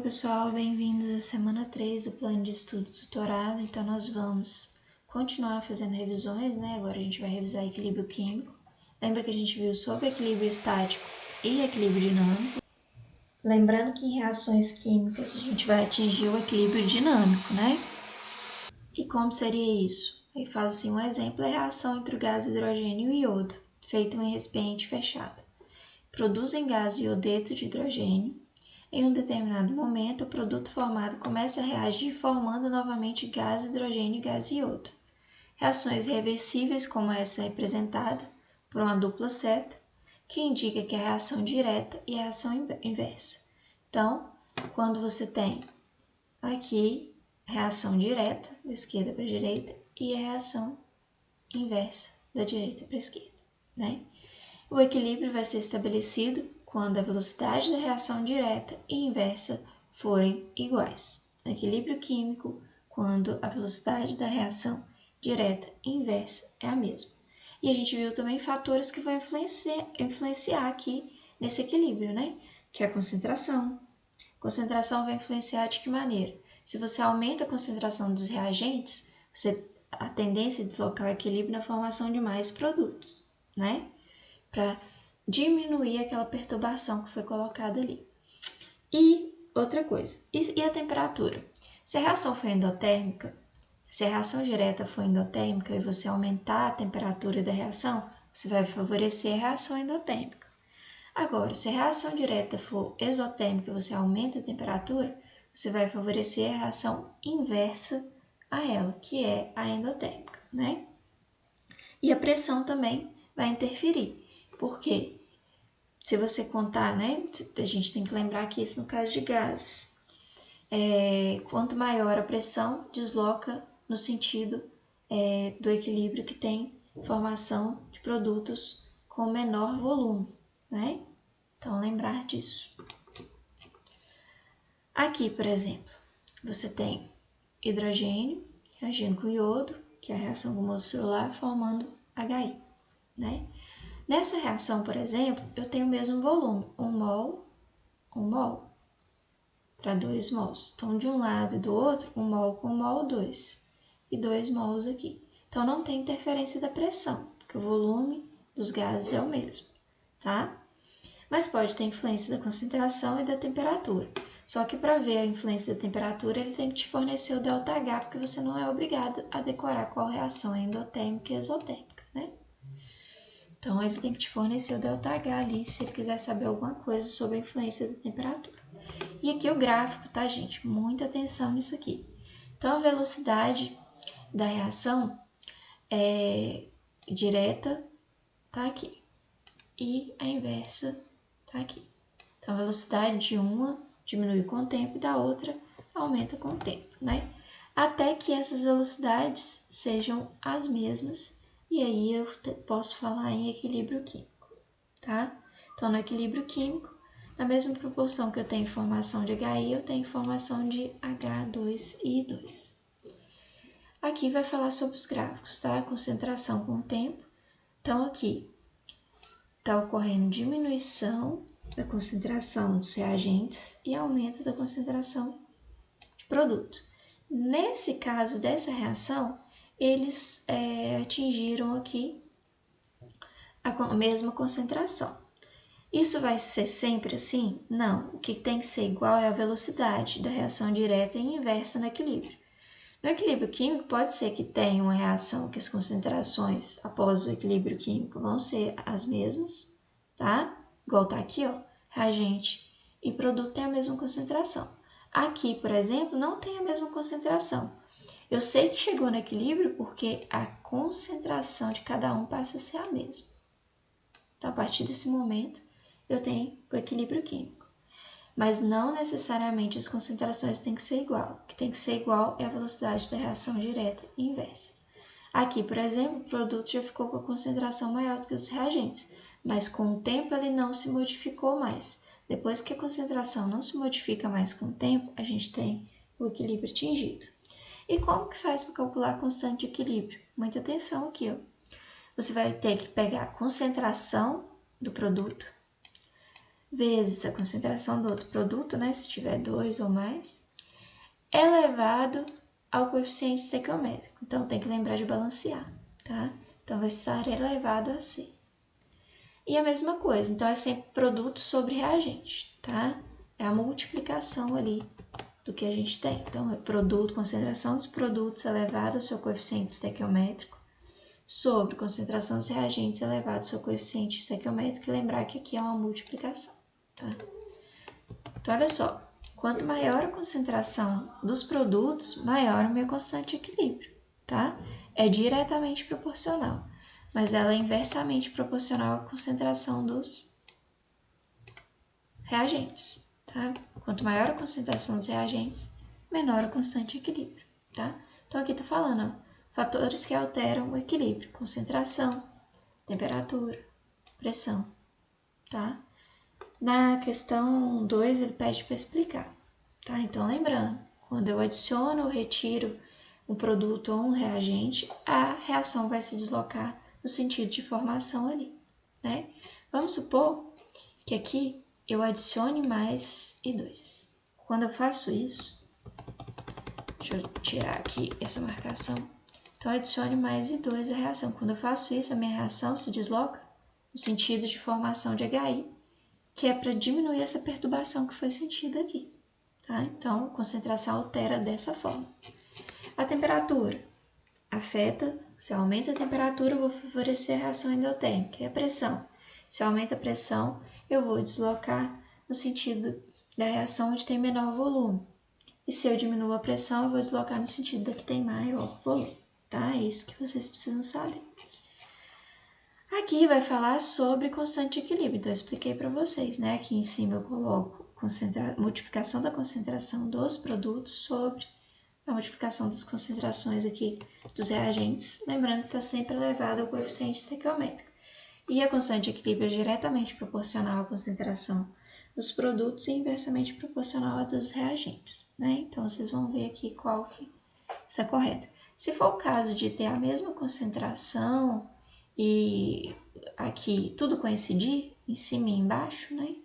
pessoal, bem-vindos à semana 3 do plano de estudo tutorado. Então nós vamos continuar fazendo revisões, né? Agora a gente vai revisar equilíbrio químico. Lembra que a gente viu sobre equilíbrio estático e equilíbrio dinâmico? Lembrando que em reações químicas a gente vai atingir o equilíbrio dinâmico, né? E como seria isso? Aí fala assim, um exemplo é a reação entre o gás hidrogênio e iodo, feita em recipiente fechado. Produzem gás iodeto de hidrogênio. Em um determinado momento, o produto formado começa a reagir formando novamente gás hidrogênio e gás iodo. Reações reversíveis como essa é representada por uma dupla seta, que indica que é a reação direta e a reação inversa. Então, quando você tem aqui reação direta, da esquerda para a direita, e a reação inversa, da direita para a esquerda, né? O equilíbrio vai ser estabelecido quando a velocidade da reação direta e inversa forem iguais. O equilíbrio químico, quando a velocidade da reação direta e inversa é a mesma. E a gente viu também fatores que vão influenciar aqui nesse equilíbrio, né? Que é a concentração. A concentração vai influenciar de que maneira? Se você aumenta a concentração dos reagentes, a tendência é deslocar o equilíbrio na formação de mais produtos, né? Para diminuir aquela perturbação que foi colocada ali. E outra coisa, e a temperatura? Se a reação for endotérmica, se a reação direta for endotérmica e você aumentar a temperatura da reação, você vai favorecer a reação endotérmica. Agora, se a reação direta for exotérmica e você aumenta a temperatura, você vai favorecer a reação inversa a ela, que é a endotérmica, né? E a pressão também vai interferir, porque se você contar, né, a gente tem que lembrar que isso no caso de gases, quanto maior a pressão, desloca no sentido do equilíbrio que tem formação de produtos com menor volume, né? Então, lembrar disso. Aqui, por exemplo, você tem hidrogênio reagindo com iodo, que é a reação com o modo celular, formando HI, né? Nessa reação, por exemplo, eu tenho o mesmo volume, 1 mol para 2 mols. Então, de um lado e do outro, 1 mol com 1 mol, 2. E 2 mols aqui. Então, não tem interferência da pressão, porque o volume dos gases é o mesmo, tá? Mas pode ter influência da concentração e da temperatura. Só que para ver a influência da temperatura, ele tem que te fornecer o ΔH, porque você não é obrigado a decorar qual reação é endotérmica e exotérmica, né? Então, ele tem que te fornecer o ΔH ali, se ele quiser saber alguma coisa sobre a influência da temperatura. E aqui o gráfico, tá, gente? Muita atenção nisso aqui. Então, a velocidade da reação direta tá aqui. E a inversa tá aqui. Então, a velocidade de uma diminui com o tempo e da outra aumenta com o tempo, né? Até que essas velocidades sejam as mesmas. E aí eu posso falar em equilíbrio químico, tá? Então, no equilíbrio químico, na mesma proporção que eu tenho formação de HI, eu tenho formação de H2 e I2. Aqui vai falar sobre os gráficos, tá? Concentração com o tempo. Então, aqui está ocorrendo diminuição da concentração dos reagentes e aumento da concentração de produto. Nesse caso dessa reação, eles atingiram aqui a mesma concentração. Isso vai ser sempre assim? Não. O que tem que ser igual é a velocidade da reação direta e inversa no equilíbrio. No equilíbrio químico, pode ser que tenha uma reação que as concentrações após o equilíbrio químico vão ser as mesmas, tá? Igual tá aqui, ó, reagente e produto tem a mesma concentração. Aqui, por exemplo, não tem a mesma concentração. Eu sei que chegou no equilíbrio porque a concentração de cada um passa a ser a mesma. Então, a partir desse momento, eu tenho o equilíbrio químico. Mas não necessariamente as concentrações têm que ser igual. O que tem que ser igual é a velocidade da reação direta e inversa. Aqui, por exemplo, o produto já ficou com a concentração maior do que os reagentes, mas com o tempo ele não se modificou mais. Depois que a concentração não se modifica mais com o tempo, a gente tem o equilíbrio atingido. E como que faz para calcular a constante de equilíbrio? Muita atenção aqui, ó. Você vai ter que pegar a concentração do produto, vezes a concentração do outro produto, né, se tiver 2 ou mais, elevado ao coeficiente estequiométrico. Então, tem que lembrar de balancear, tá? Então, vai estar elevado a C. E a mesma coisa, então é sempre produto sobre reagente, tá? É a multiplicação ali do que a gente tem. Então, é produto, concentração dos produtos elevado ao seu coeficiente estequiométrico sobre concentração dos reagentes elevado ao seu coeficiente estequiométrico. E lembrar que aqui é uma multiplicação, tá? Então, olha só. Quanto maior a concentração dos produtos, maior a minha constante de equilíbrio, tá? É diretamente proporcional, mas ela é inversamente proporcional à concentração dos reagentes, tá? Quanto maior a concentração dos reagentes, menor a constante de equilíbrio, tá? Então, aqui tá falando, ó, fatores que alteram o equilíbrio: concentração, temperatura, pressão, tá? Na questão 2, ele pede para explicar, tá? Então, lembrando, quando eu adiciono ou retiro um produto ou um reagente, a reação vai se deslocar no sentido de formação ali, né? Vamos supor que aqui eu adicione mais I2. Quando eu faço isso, deixa eu tirar aqui essa marcação. Então, adicione mais I2 à reação. Quando eu faço isso, a minha reação se desloca no sentido de formação de HI, que é para diminuir essa perturbação que foi sentida aqui, tá? Então, a concentração altera dessa forma. A temperatura afeta, se aumenta a temperatura, eu vou favorecer a reação endotérmica. E a pressão? Se aumenta a pressão, eu vou deslocar no sentido da reação onde tem menor volume. E se eu diminuo a pressão, eu vou deslocar no sentido da que tem maior volume, tá? É isso que vocês precisam saber. Aqui vai falar sobre constante de equilíbrio, então eu expliquei para vocês, né? Aqui em cima eu coloco multiplicação da concentração dos produtos sobre a multiplicação das concentrações aqui dos reagentes, lembrando que está sempre elevado ao coeficiente estequiométrico. E a constante de equilíbrio é diretamente proporcional à concentração dos produtos e inversamente proporcional à dos reagentes, né? Então, vocês vão ver aqui qual que está correta. Se for o caso de ter a mesma concentração e aqui tudo coincidir, em cima e embaixo, né?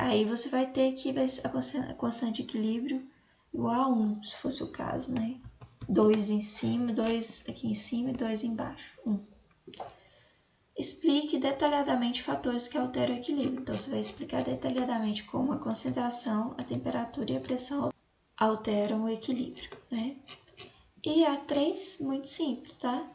Aí você vai ter que a constante de equilíbrio igual a 1, se fosse o caso, né? 2 em cima, 2 aqui em cima e 2 embaixo, 1. Explique detalhadamente fatores que alteram o equilíbrio. Então, você vai explicar detalhadamente como a concentração, a temperatura e a pressão alteram o equilíbrio, né? E a 3, muito simples, tá?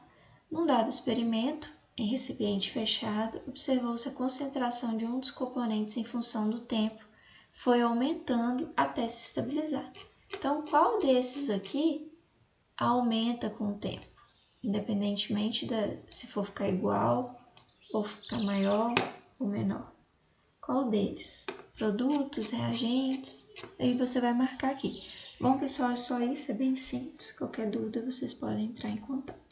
Num dado experimento, em recipiente fechado, observou-se a concentração de um dos componentes em função do tempo foi aumentando até se estabilizar. Então, qual desses aqui aumenta com o tempo? Independentemente se for ficar igual, ou ficar maior ou menor. Qual deles? Produtos, reagentes, aí você vai marcar aqui. Bom, pessoal, é só isso, é bem simples. Qualquer dúvida, vocês podem entrar em contato.